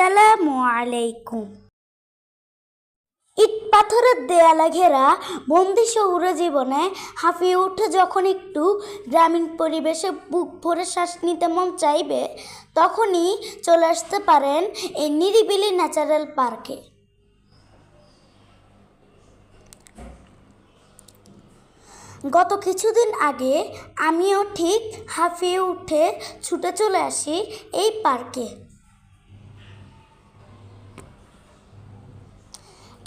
আসসালামু আলাইকুম। ইট পাথরের দেয়ালে ঘেরা বন্দি শহুরে জীবনে হাঁপিয়ে ওঠে যখন একটু গ্রামীণ পরিবেশে বুক ভরে শ্বাস নিতে মন চাইবে, তখনই চলে আসতে পারেন এই নিরিবিলি ন্যাচারাল পার্কে। গত কিছুদিন আগে আমিও ঠিক হাঁপিয়ে উঠে ছুটে চলে আসি এই পার্কে।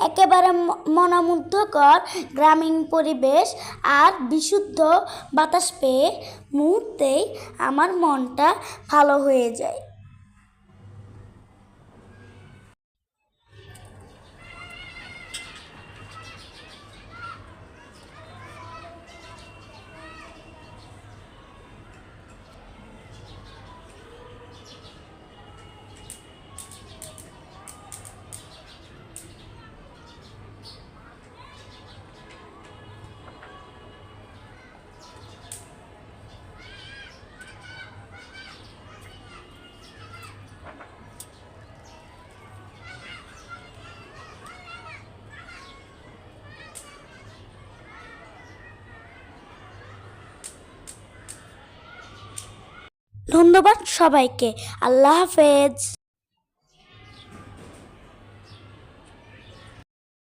একেবারে মনোমুগ্ধকর গ্রামীণ পরিবেশ আর বিশুদ্ধ বাতাস পেয়ে মুহূর্তেই আমার মনটা ভালো হয়ে যায়। ধন্যবাদ সবাইকে। আল্লাহ হাফেজ।